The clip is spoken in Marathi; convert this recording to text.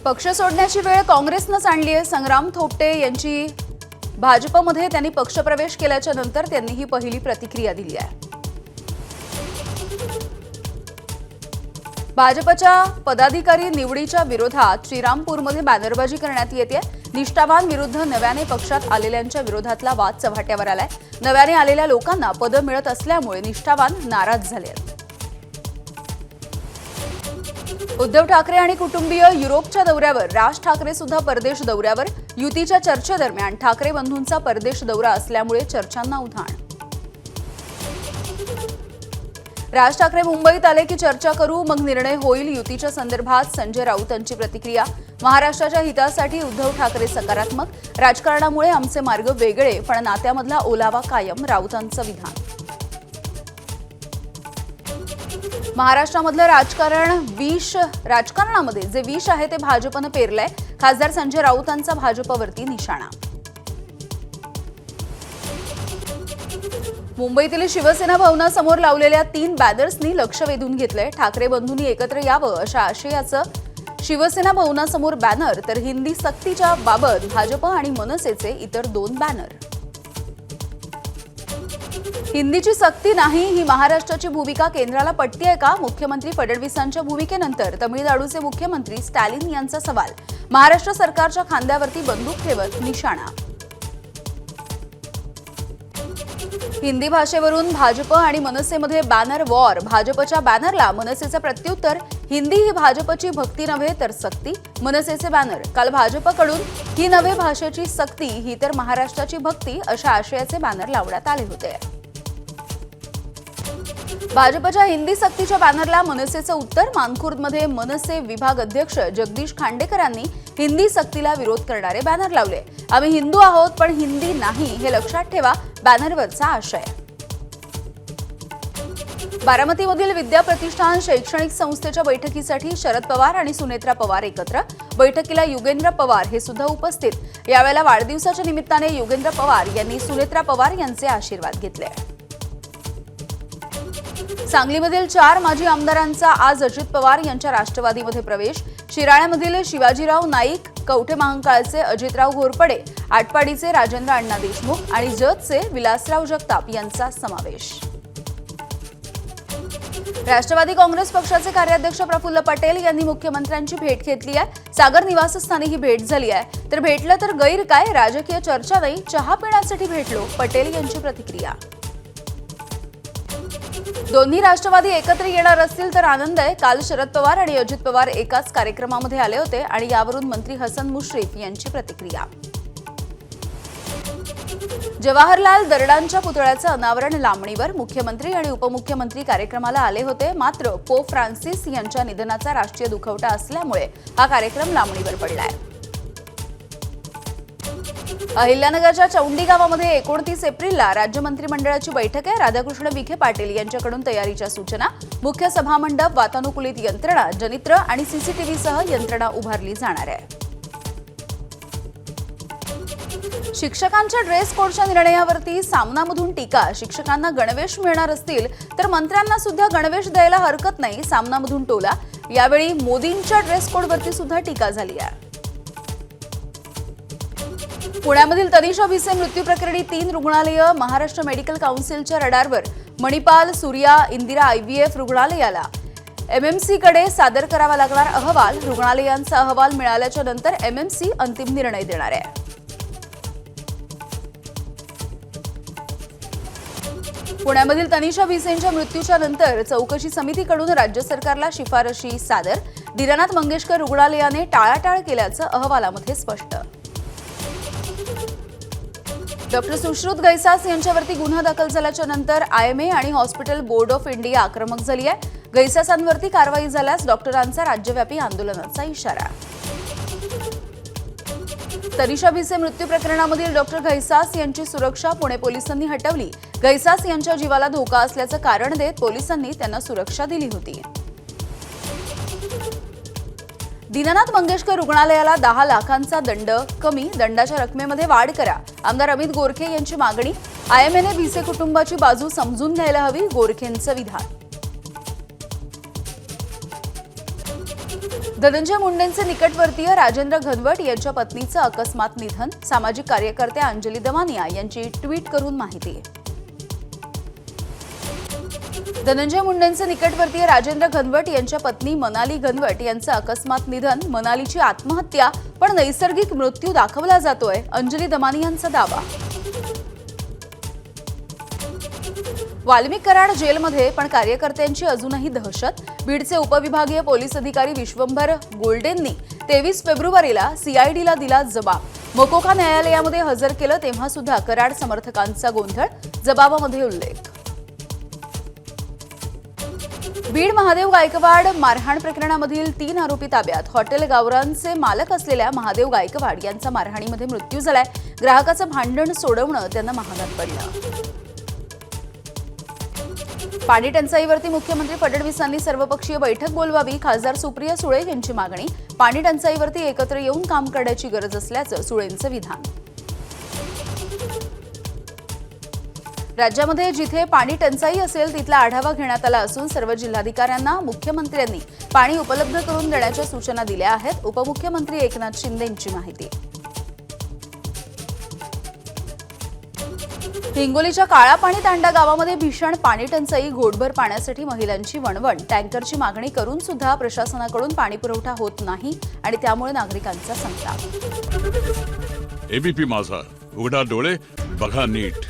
पक्ष सोडण्याची वेळ काँग्रेसनंच आणली आहे। संग्राम थोपटे यांची भाजपमध्ये त्यांनी पक्षप्रवेश केल्याच्या नंतर त्यांनी ही पहिली प्रतिक्रिया दिली आहे। भाजपच्या पदाधिकारी निवडीच्या विरोधात श्रीरामपूरमध्ये बॅनरबाजी करण्यात येते। निष्ठावान विरुद्ध नव्याने पक्षात आलेल्यांच्या विरोधातला वाद चव्हाट्यावर आलाय। नव्याने आलेल्या लोकांना पद मिळत असल्यामुळे निष्ठावान नाराज झाले आहेत। उद्धव ठाकरे आणि कुटुंबीय युरोपच्या दौऱ्यावर, राज ठाकरे सुद्धा परदेश दौऱ्यावर। युतीच्या चर्चेदरम्यान ठाकरे बंधूंचा परदेश दौरा असल्यामुळे चर्चांना उधाण। राज ठाकरे मुंबईत आले की चर्चा करू, मग निर्णय होईल। युतीच्या संदर्भात संजय राऊतांची प्रतिक्रिया। महाराष्ट्राच्या हितासाठी उद्धव ठाकरे सकारात्मक। राजकारणामुळे आमचे मार्ग वेगळे, पण नात्यामधला ओलावा कायम, राऊतांचं विधान। महाराष्ट्रामधलं राजकारणामध्ये जे विष आहे ते भाजपनं पेरलंय। खासदार संजय राऊतांचा भाजपवरती निशाणा। मुंबईतील शिवसेना भवनासमोर लावलेल्या 3 बॅनर्सनी लक्ष वेधून घेतलंय। ठाकरे बंधूंनी एकत्र यावं अशा आशयाचं शिवसेना भवनासमोर बॅनर, तर हिंदी सक्तीच्या बाबत भाजप आणि मनसेचे इतर 2 बॅनर। हिंदीची सक्ती नाही ही महाराष्ट्राची भूमिका केंद्राला पटतीये का? मुख्यमंत्री फडणवीसांच्या भूमिकेनंतर तमिळनाडूचे मुख्यमंत्री स्टॅलिन यांचा सवाल। महाराष्ट्र सरकारच्या खांद्यावरती बंदूक ठेवत निशाणा। हिंदी भाषेवरून भाजप आणि मनसेमध्ये बॅनर वॉर। भाजपच्या बॅनरला मनसेचं प्रत्युत्तर, हिंदी ही भाजपची भक्ती नव्हे तर सक्ती। मनसेचे बॅनर, काल भाजपकडून ही नव्हे भाषेची सक्ती, ही तर महाराष्ट्राची भक्ती अशा आशयाचे बॅनर लावण्यात आले होते। भाजपच्या हिंदी सक्तीच्या बॅनरला मनसेचं उत्तर। मानखुर्दमध्ये मनसे विभाग अध्यक्ष जगदीश खांडेकरांनी हिंदी सक्तीला विरोध करणारे बॅनर लावले। आम्ही हिंदू आहोत पण हिंदी नाही हे लक्षात ठेवा, बॅनरवरचा आशय। बारामतीमधील विद्या प्रतिष्ठान शैक्षणिक संस्थेच्या बैठकीसाठी शरद पवार आणि सुनेत्रा पवार एकत्र। बैठकीला युगेंद्र पवार हे सुद्धा उपस्थित। यावेळेला वाढदिवसाच्या निमित्ताने युगेंद्र पवार यांनी सुनेत्रा पवार यांचे आशीर्वाद घेतले। सांगलीमधील 4 माजी आमदारांचा आज अजित पवार यांच्या राष्ट्रवादीमध्ये प्रवेश। शिराळ्यामधील शिवाजीराव नाईक, कवठे महांकाळचे अजितराव घोरपडे, आटपाडीचे राजेंद्र अण्णा देशमुख आणि जतचे विलासराव जगताप यांचा समावेश। राष्ट्रवादी काँग्रेस पक्षाचे कार्याध्यक्ष प्रफुल्ल पटेल यांनी मुख्यमंत्र्यांची भेट घेतली आहे। सागर निवासस्थानी ही भेट झाली आहे। तर भेटलं तर गैर काय? राजकीय चर्चा नाही, चहा पिण्यासाठी भेटलो, पटेल यांची प्रतिक्रिया। दोन्ही राष्ट्रवादी एकत्र येणार असतील तर आनंद आहे। काल शरद पवार आणि अजित पवार एकाच कार्यक्रमामध्ये आले होते आणि यावरून मंत्री हसन मुश्रीफ यांची प्रतिक्रिया। जवाहरलाल दरडांच्या पुतळ्याचं अनावरण लांबणीवर। मुख्यमंत्री आणि उपमुख्यमंत्री कार्यक्रमाला आले होते, मात्र पोप फ्रान्सिस यांच्या निधनाचा राष्ट्रीय दुखवटा असल्यामुळे हा कार्यक्रम लांबणीवर पडलाय। अहिल्यानगरच्या चौंडी गावामध्ये 29 एप्रिलला राज्य मंत्रिमंडळाची बैठक आहे। राधाकृष्ण विखे पाटील यांच्याकडून तयारीच्या सूचना। मुख्य सभामंडप, वातानुकूलित यंत्रणा, जनित्र आणि सीसीटीव्हीसह यंत्रणा उभारली जाणार आहे। शिक्षकांच्या ड्रेस कोडच्या निर्णयावरती सामनामधून टीका। शिक्षकांना गणवेश मिळणार असतील तर मंत्र्यांना सुद्धा गणवेश द्यायला हरकत नाही, सामनामधून टोला। यावेळी मोदींच्या ड्रेस कोडवरती सुद्धा टीका झाली आहे। पुण्यामधील तनिषा भिसे मृत्यू प्रकरणी 3 रुग्णालयं महाराष्ट्र मेडिकल काउन्सिलच्या रडारवर। मणिपाल, सूर्या, इंदिरा आयव्हीएफ रुग्णालयाला एमएमसीकडे सादर करावा लागणार अहवाल। रुग्णालयांचा अहवाल मिळाल्याच्या नंतर एमएमसी अंतिम निर्णय देणार आहे। पुण्यामधील तनिषा भिसेंच्या मृत्यूच्या नंतर चौकशी समितीकडून राज्य सरकारला शिफारशी सादर। दीनानाथ मंगेशकर रुग्णालयाने टाळाटाळ केल्याचं अहवालामध्ये स्पष्ट। डॉक्टर सुश्रुत गैसास यांच्यावरती गुन्हा दाखल झाल्याच्या नंतर आयएमए आणि हॉस्पिटल बोर्ड ऑफ इंडिया आक्रमक झाली आहे। गैसासांवरती कारवाई झाल्यास डॉक्टरांचा राज्यव्यापी आंदोलनाचा इशारा। तनिषा भिसे मृत्यू प्रकरणामधील डॉक्टर गैसास यांची सुरक्षा पुणे पोलिसांनी हटवली। गैसास यांच्या जीवाला धोका असल्याचं कारण देत पोलिसांनी त्यांना सुरक्षा दिली होती। दीनानाथ मंगेशकर रुग्णालयाला 10 लाखांचा दंड कमी, दंडाच्या रकमेमध्ये वाढ करा। आमदार अमित गोरखे यांची मागणी। आयएमएने भिसे कुटुंबाची बाजू समजून घ्यायला हवी, गोरखेंचं विधान। धनंजय मुंडेंचे निकटवर्तीय राजेंद्र घनवट यांच्या पत्नीचं अकस्मात निधन. सामाजिक कार्यकर्त्या अंजली दमानिया यांची ट्विट करून माहिती. धनंजय मुंडेंचे निकटवर्तीय राजेंद्र घनवट यांच्या पत्नी मनाली घनवट यांचं अकस्मात निधन. मनालीची आत्महत्या पण नैसर्गिक मृत्यू दाखवला जातोय, अंजली दमानियांचा दावा. वाल्मिक कराड जेलमध्ये पण कार्यकर्त्यांची अजूनही दहशत. बीडचे उपविभागीय पोलीस अधिकारी विश्वंभर गोल्डेंनी 23 फेब्रुवारीला सीआयडीला दिला जबाब. मकोका न्यायालयामध्ये हजर केलं तेव्हा सुद्धा कराड समर्थकांचा गोंधळ, जबाबामध्ये उल्लेख. बीड महादेव गायकवाड मारहाण प्रकरणामधील 3 आरोपी ताब्यात. हॉटेल गावरानचे मालक असलेल्या महादेव गायकवाड यांचा मारहाणीमध्ये मृत्यू झालाय. ग्राहकाचं भांडण सोडवणं त्यांना महागात पडलं. पाणी टंचाईवरती मुख्यमंत्री फडणवीसांनी सर्वपक्षीय बैठक बोलवावी, खासदार सुप्रिया सुळे यांची मागणी. पाणी टंचाईवरती एकत्र येऊन काम करण्याची गरज असल्याचं सुळेंचं विधान. राज्यामध्ये जिथे पाणी टंचाई असेल तिथला आढावा घेण्यात आला असून सर्व जिल्हाधिकाऱ्यांना मुख्यमंत्र्यांनी पाणी उपलब्ध करून देण्याच्या सूचना दिल्या आहेत. उपमुख्यमंत्री एकनाथ शिंदेंची माहिती. हिंगोलीच्या काळापाणी तांडा गावामध्ये भीषण पाणी टंचाई. घोटभर पाण्यासाठी महिलांची वणवण. टँकरची मागणी करून सुद्धा प्रशासनाकडून पाणी पुरवठा होत नाही आणि त्यामुळे नागरिकांचा संताप. एबीपी माझा, उघडा डोळे बघा नीट.